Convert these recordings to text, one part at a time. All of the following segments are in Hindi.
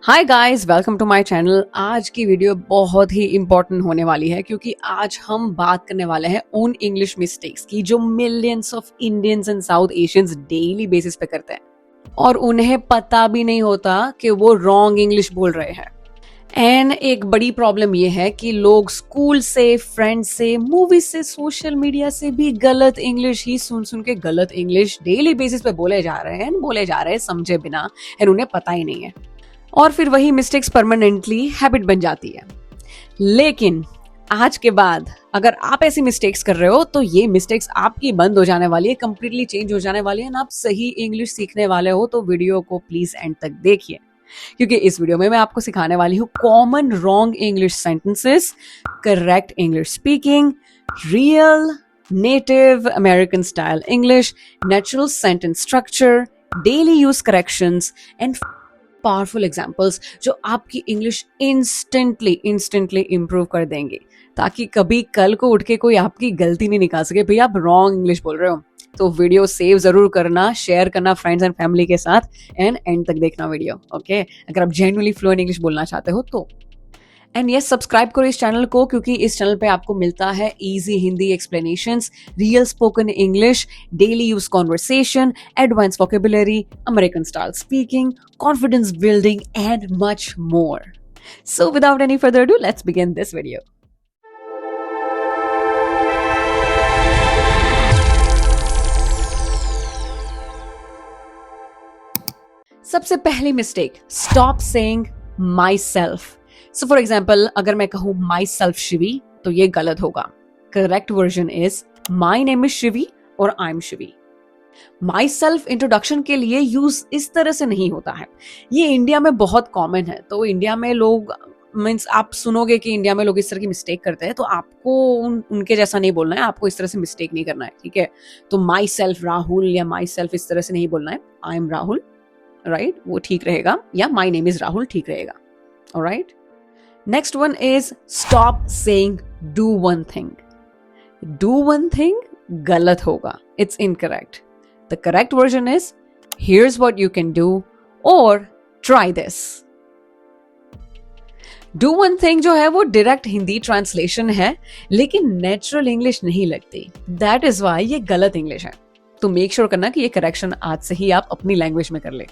Hi guys, welcome to my channel. आज की वीडियो बहुत ही इंपॉर्टेंट होने वाली है क्योंकि आज हम बात करने वाले हैं उन इंग्लिश मिस्टेक्स की जो millions of Indians and south Asians daily basis पे करते हैं और उन्हें पता भी नहीं होता कि वो रॉन्ग इंग्लिश बोल रहे हैं। एंड एक बड़ी प्रॉब्लम ये है कि लोग स्कूल से, फ्रेंड्स से, मूवी से, सोशल मीडिया से भी गलत इंग्लिश ही सुन सुन के गलत इंग्लिश डेली बेसिस पे बोले जा रहे हैं समझे बिना, एंड उन्हें पता ही नहीं है। और फिर वही मिस्टेक्स परमानेंटली हैबिट बन जाती है। लेकिन आज के बाद अगर आप ऐसी मिस्टेक्स कर रहे हो तो ये मिस्टेक्स आपकी बंद हो जाने वाली है, कंप्लीटली चेंज हो जाने वाली है ना। आप सही इंग्लिश सीखने वाले हो तो वीडियो को प्लीज एंड तक देखिए, क्योंकि इस वीडियो में मैं आपको सिखाने वाली हूँ common wrong English sentences, correct English speaking, real native American style English, natural sentence structure, daily use corrections and powerful examples जो आपकी इंग्लिश इंस्टेंटली इंप्रूव कर देंगे, ताकि कभी कल को उठ के कोई आपकी गलती नहीं निकाल सके भैया आप रॉन्ग इंग्लिश बोल रहे हो। तो वीडियो सेव जरूर करना, शेयर करना फ्रेंड्स एंड फैमिली के साथ, एंड एंड तक देखना वीडियो, ओके? अगर आप जेन्युइनली फ्लुएंट इंग्लिश बोलना चाहते हो तो। एंड यस, सब्सक्राइब करो इस चैनल को, क्योंकि इस चैनल पे आपको मिलता है easy Hindi explanations, real spoken English, daily use conversation, advance vocabulary, American style speaking, confidence building and much more. So without any further ado, let's begin this video. सबसे पहली mistake, stop saying my self. So for example, अगर मैं कहूं माई सेल्फ शिवी तो ये गलत होगा। Correct version is my name is Shivi और I am Shivi. Myself introduction के लिए यूज इस तरह से नहीं होता है। ये इंडिया में बहुत कॉमन है, तो इंडिया में लोग मीन्स आप सुनोगे कि इंडिया में लोग इस तरह की मिस्टेक करते हैं, तो आपको उनके जैसा नहीं बोलना है, आपको इस तरह से मिस्टेक नहीं करना है, ठीक है? तो माई सेल्फ राहुल या माई सेल्फ इस तरह से नहीं बोलना है। आई एम राहुल, राइट, वो ठीक रहेगा, या माई नेम इज राहुल ठीक रहेगा। Alright, next one is stop saying do one thing. Do one thing गलत होगा, it's incorrect. The correct version is here's what you can do और try this. Do one thing जो है वो डायरेक्ट हिंदी ट्रांसलेशन है, लेकिन नेचुरल इंग्लिश नहीं लगती। दैट इज वाई ये गलत इंग्लिश है। तो मेक श्योर करना कि ये करेक्शन आज से ही आप अपनी लैंग्वेज में कर ले।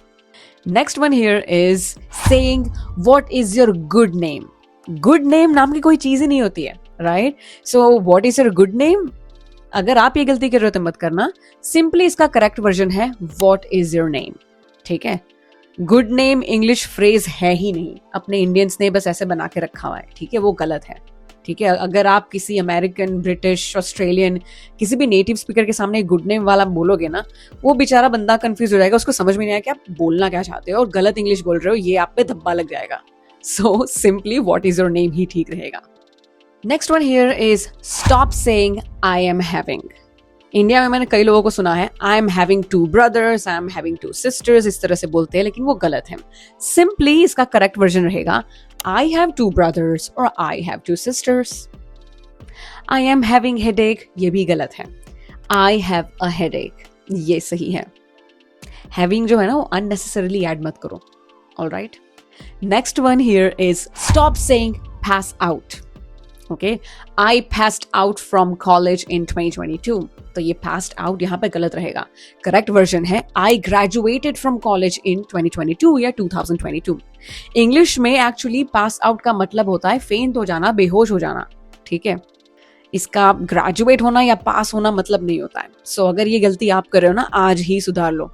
Next one here is saying what is your good name. Good name नाम की कोई चीज ही नहीं होती है, right? So what is your good name, अगर आप ये गलती कर रहे हो तो मत करना। सिंपली इसका करेक्ट वर्जन है व्हाट इज योर नेम, ठीक है? गुड नेम इंग्लिश फ्रेज है ही नहीं, अपने इंडियंस ने बस ऐसे बना के रखा हुआ है, ठीक है? वो गलत है, ठीक है? अगर आप किसी अमेरिकन, ब्रिटिश, ऑस्ट्रेलियन, किसी भी नेटिव स्पीकर के सामने गुड नेम वाला बोलोगे ना, वो बेचारा बंदा कंफ्यूज हो जाएगा, उसको समझ में नहीं आएगा कि आप बोलना क्या चाहते हो और गलत इंग्लिश बोल रहे हो, ये आप पे धब्बा लग जाएगा। So simply what is your name ही ठीक रहेगा। Next one here is stop saying I am having. India में मैंने कई लोगों को सुना है I am having 2 brothers, I am having 2 sisters, इस तरह से बोलते हैं, लेकिन वो गलत है। सिंपली इसका करेक्ट वर्जन रहेगा I have 2 brothers और I have 2 sisters. I am having headache, ये भी गलत है। I have a headache, ये सही है। Having जो है ना वो unnecessarily add मत करो। Alright? Next one here is stop saying pass out. Okay? I passed out from college in 2022. तो ये passed out यहाँ पे गलत रहेगा। करेक्ट वर्जन है I graduated from college in 2022 या 2022। इंग्लिश में एक्चुअली पास आउट का मतलब होता है फेंट हो जाना, बेहोश हो जाना, ठीक है? इसका ग्रेजुएट होना या पास होना मतलब नहीं होता है। सो अगर ये गलती आप कर रहे हो ना, आज ही सुधार लो।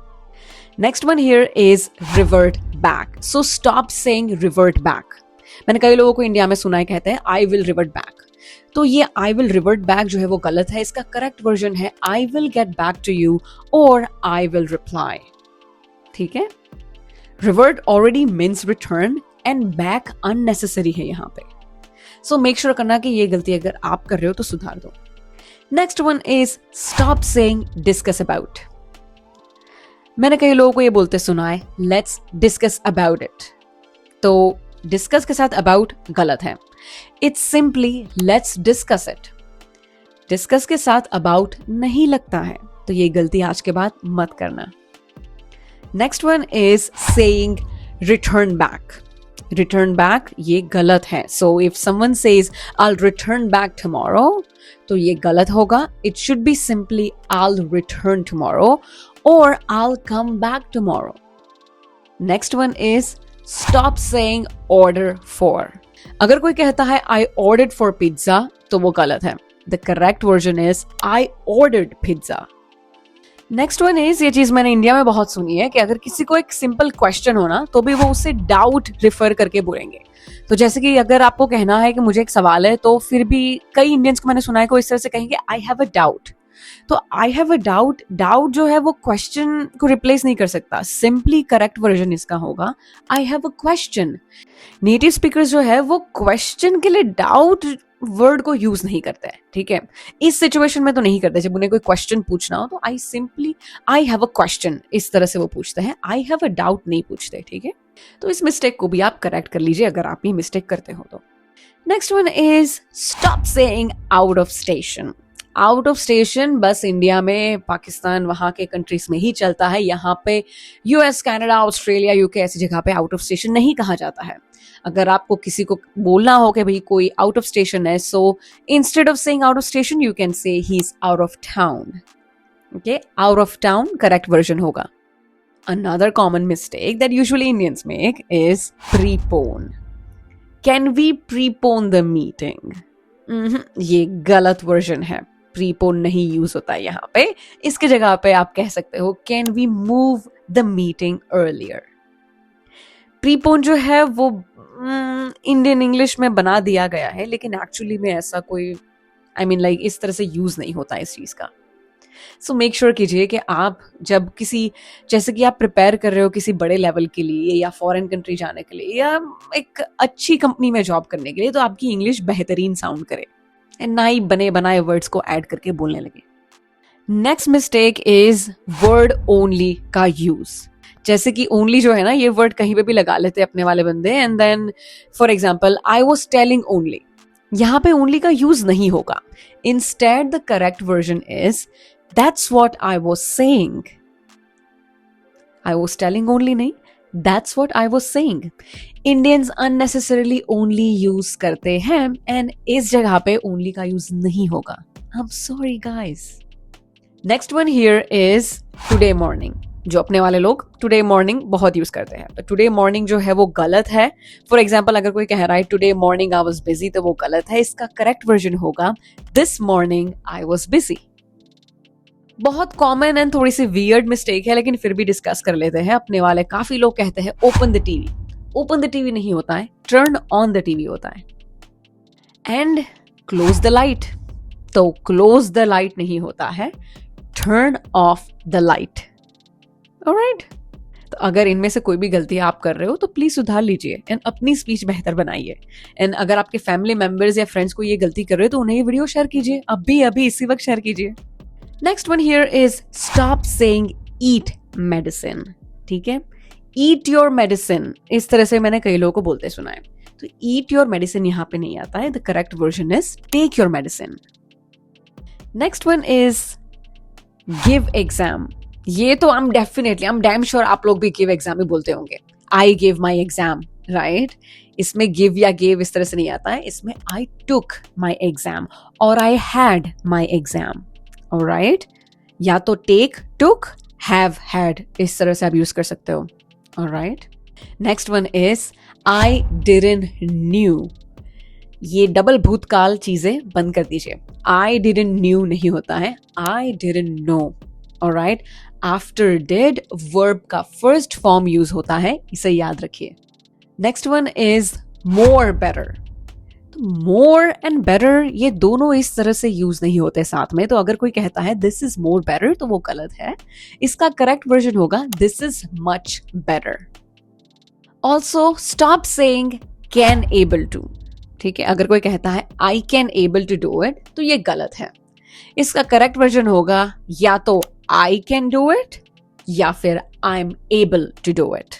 Next one here is revert back. So stop saying revert back. मैंने कई लोगों को इंडिया में सुना है कहते हैं आई विल रिवर्ट बैक, तो ये आई विल रिवर्ट बैक जो है वो गलत है। इसका करेक्ट वर्जन है I will get back to you और आई विल रिप्लाई, ठीक है? Revert already means return and back unnecessary है यहाँ पे। सो मेक श्योर करना कि ये गलती अगर आप कर रहे हो तो सुधार दो। Next one is stop saying discuss about. मैंने कई लोगों को ये बोलते सुना है लेट्स डिस्कस अबाउट इट, तो डिस्कस के साथ अबाउट गलत है। It's simply let's discuss it. Discuss के साथ अबाउट नहीं लगता है, तो ये गलती आज के बाद मत करना। Next one is saying return back. Return back ये गलत है. So if someone says I'll return back tomorrow, तो ये गलत होगा. It should be simply I'll return tomorrow or I'll come back tomorrow. Next one is stop saying order for. अगर कोई कहता है I ordered for pizza, तो वो गलत है. The correct version is I ordered pizza. Next one is, ये चीज मैंने इंडिया में बहुत सुनी है कि अगर किसी को एक सिंपल क्वेश्चन हो ना, तो भी वो उसे डाउट रिफर करके बोलेंगे. तो जैसे कि अगर आपको कहना है कि मुझे एक सवाल है, तो फिर भी कई इंडियंस को मैंने सुना है कि वो इस तरह से कहेंगे आई हैव अ डाउट. तो I have a doubt, doubt जो है वो क्वेश्चन को रिप्लेस नहीं कर सकता. सिंपली करेक्ट वर्जन इसका होगा आई have a question. Native speakers जो है वो क्वेश्चन के लिए डाउट वर्ड को यूज नहीं करते हैं. ठीक है, इस सिचुएशन में तो नहीं करते. जब उन्हें कोई क्वेश्चन पूछना हो तो आई हैव अ क्वेश्चन इस तरह से वो पूछते हैं. आई हैव अ डाउट नहीं पूछते. ठीक है, तो इस मिस्टेक को भी आप करेक्ट कर लीजिए अगर आप ये मिस्टेक करते हो तो. Next one is stop saying out of station. Out of station bus India में, पाकिस्तान वहां के कंट्रीज में ही चलता है. यहाँ पे यूएस, कनाडा, ऑस्ट्रेलिया, यूके ऐसी जगह पे आउट ऑफ स्टेशन नहीं कहा जाता है. अगर आपको किसी को बोलना हो कि भाई कोई आउट ऑफ स्टेशन है, so instead of saying out of station you can say he is out of town. Okay, out of town correct version होगा. Another common mistake that usually Indians make is prepone. Can we prepone the meeting? ये गलत वर्जन है. प्रीपोन नहीं यूज होता है यहाँ पे. इसके जगह पे आप कह सकते हो can we move the meeting earlier. Prepone जो है वो इंडियन इंग्लिश में बना दिया गया है, लेकिन एक्चुअली में ऐसा कोई लाइक इस तरह से यूज नहीं होता इस चीज का. सो मेक श्योर कीजिए कि आप जब किसी, जैसे कि आप प्रिपेयर कर रहे हो किसी बड़े लेवल के लिए या फॉरेन कंट्री जाने के लिए या एक अच्छी कंपनी में जॉब करने के लिए, तो आपकी इंग्लिश बेहतरीन साउंड करे एंड ना ही बने बनाए वर्ड्स को ऐड करके बोलने लगे. Next mistake is word only का यूज. जैसे कि ओनली जो है ना, ये वर्ड कहीं पे भी लगा लेते हैं अपने वाले बंदे. And then for example I was telling only. यहाँ पे ओनली का यूज नहीं होगा. Instead the correct version is That's what I was saying. I was telling only नहीं, that's what I was saying. Indians unnecessarily only use करते हैं and इस जगह पे only का use नहीं होगा. I'm sorry guys. Next one here is today morning. जो अपने वाले लोग today morning बहुत use करते हैं. तो today morning जो है वो गलत है. For example, अगर कोई कह रहा है today morning I was busy, तो वो गलत है. इसका correct version होगा this morning I was busy. बहुत कॉमन एंड थोड़ी सी वियर्ड मिस्टेक है, लेकिन फिर भी डिस्कस कर लेते हैं अपने वाले. काफी लोग कहते हैं open the TV. Open the TV नहीं होता है, टर्न ऑन द टीवी होता है. एंड क्लोज द लाइट, तो क्लोज द लाइट नहीं होता है, turn off the light. Alright, तो अगर इनमें से कोई भी गलती आप कर रहे हो तो प्लीज सुधार लीजिए एंड अपनी स्पीच बेहतर बनाइए. एंड अगर आपके फैमिली मेंबर्स या फ्रेंड्स को ये गलती कर रहे हो तो उन्हें ये वीडियो शेयर कीजिए, अभी इसी वक्त शेयर कीजिए. Next one here is stop saying eat medicine. ठीक है, ईट योर मेडिसिन इस तरह से मैंने कई लोगों को बोलते सुना है. तो ईट योर मेडिसिन यहाँ पे नहीं आता है. The correct version is take your medicine. Next one is give exam. ये तो I'm damn sure आप लोग भी गिव एग्जाम ही बोलते होंगे. I give my exam, right. इसमें गिव या गिव इस तरह से नहीं आता है. इसमें आई टुक माई एग्जाम और I had my exam. Alright, या तो टेक, टुक, हैव, हैड इस तरह से आप यूज कर सकते हो. Alright, next one is I didn't knew. ये डबल भूतकाल चीजें बंद कर दीजिए. आई डिडंट न्यू नहीं होता है, I didn't know. Alright, after did verb का फर्स्ट फॉर्म यूज होता है, इसे याद रखिए. Next one is more better. More and better ये दोनों इस तरह से यूज नहीं होते साथ में. तो अगर कोई कहता है दिस इज मोर बेटर तो वो गलत है. इसका करेक्ट वर्जन होगा this is much better. Also stop saying can able to. ठीक है, अगर कोई कहता है I can able to do it तो ये गलत है. इसका करेक्ट वर्जन होगा या तो आई कैन डू इट या फिर I am able to do it.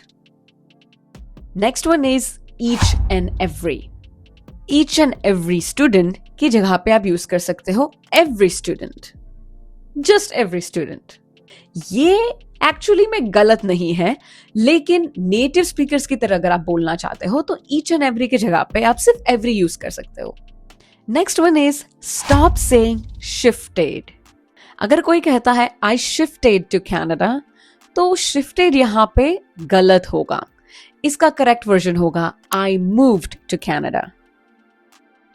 Next one is each and every. Each and every student की जगह पे आप यूज कर सकते हो every student, just every student. ये एक्चुअली में गलत नहीं है, लेकिन नेटिव स्पीकर्स की तरह अगर आप बोलना चाहते हो तो ईच एंड एवरी की जगह पे आप सिर्फ एवरी यूज कर सकते हो। Next one is stop saying shifted. अगर कोई कहता है आई शिफ्टेड टू कनाडा, तो शिफ्टेड यहां पे गलत होगा। इसका करेक्ट वर्जन होगा आई मूव्ड टू कनाडा।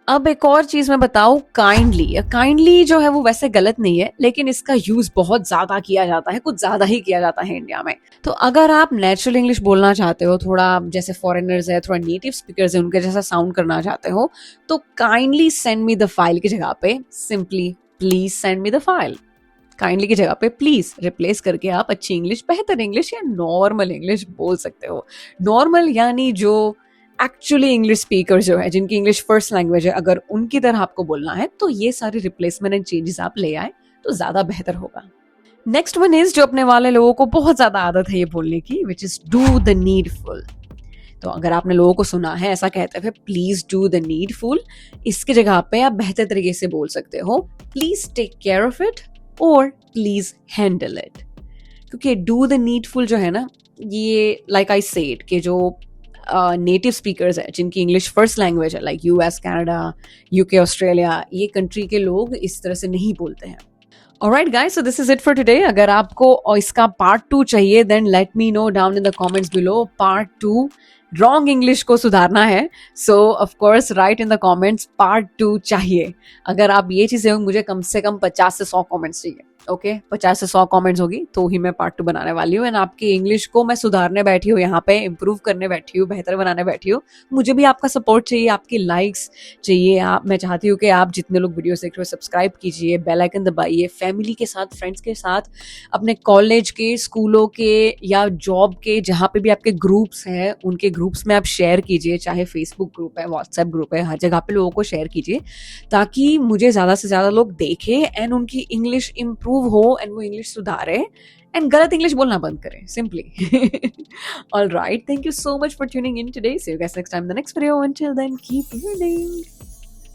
अब एक और चीज मैं बताऊं, काइंडली। काइंडली जो है वो वैसे गलत नहीं है, लेकिन इसका यूज बहुत ज्यादा किया जाता है, कुछ ज्यादा ही किया जाता है इंडिया में। तो अगर आप नेचुरल इंग्लिश बोलना चाहते हो, थोड़ा जैसे फॉरेनर्स है, थोड़ा नेटिव स्पीकर्स है, उनके जैसा साउंड करना चाहते हो, तो kindly send me the file की जगह पे simply please send me the file. Kindly की जगह पे प्लीज रिप्लेस करके आप अच्छी इंग्लिश, बेहतर इंग्लिश या नॉर्मल इंग्लिश बोल सकते हो। नॉर्मल यानी जो एक्चुअली इंग्लिश स्पीकर जो है, जिनकी इंग्लिश फर्स्ट लैंग्वेज है, अगर उनकी तरह आपको बोलना है तो ये सारी रिप्लेसमेंट एंड चेंजेस आप ले आए तो ज्यादा बेहतर होगा। नेक्स्ट वन इज जो अपने वाले लोगों को बहुत ज्यादा आदत है ये बोलने की, which is do the needful. तो अगर आपने लोगों को सुना है ऐसा कहते हुए प्लीज डू द नीडफुल, इसकी जगह पे आप बेहतर तरीके से बोल सकते हो please take care of it और प्लीज हैंडल इट। क्योंकि डू द नीडफुल जो है ना, ये लाइक आई सेड कि जो नेटिव स्पीकर्स है, जिनकी इंग्लिश फर्स्ट लैंग्वेज है, like US, Canada, UK, Australia, ये कंट्री के लोग इस तरह से नहीं बोलते हैं। Alright guys, so this is it for today. अगर आपको इसका पार्ट 2 चाहिए, then let me know down in the comments below. Part 2 wrong English को सुधारना है, so of course write in the comments part 2 चाहिए। अगर आप ये चीजें होंगी, मुझे कम से कम 50 से 100 कमेंट्स चाहिए। ओके 50 से 100 कमेंट्स होगी तो ही मैं पार्ट 2 बनाने वाली हूँ। एंड आपकी इंग्लिश को मैं सुधारने बैठी हूँ, यहाँ पे इम्प्रूव करने बैठी हूँ, बेहतर बनाने बैठी हूँ। मुझे भी आपका सपोर्ट चाहिए, आपकी लाइक्स चाहिए। मैं चाहती हूँ कि आप जितने लोग वीडियो देख रहे हो सब्सक्राइब कीजिए, बेल आइकन दबाइए, फैमिली के साथ, फ्रेंड्स के साथ, अपने कॉलेज के, स्कूलों के या जॉब के, जहाँ पे भी आपके ग्रुप्स हैं उनके ग्रुप्स में आप शेयर कीजिए। चाहे फेसबुक ग्रुप है, व्हाट्सएप ग्रुप है, हर जगह पे लोगों को शेयर कीजिए ताकि मुझे ज़्यादा से ज़्यादा लोग देखें एंड उनकी इंग्लिश इम्प्रूव हो एंड वो इंग्लिश सुधारे एंड गलत इंग्लिश बोलना बंद करें simply. All right, thank you so much for tuning in today. See you guys next time in the next video. Until then keep learning.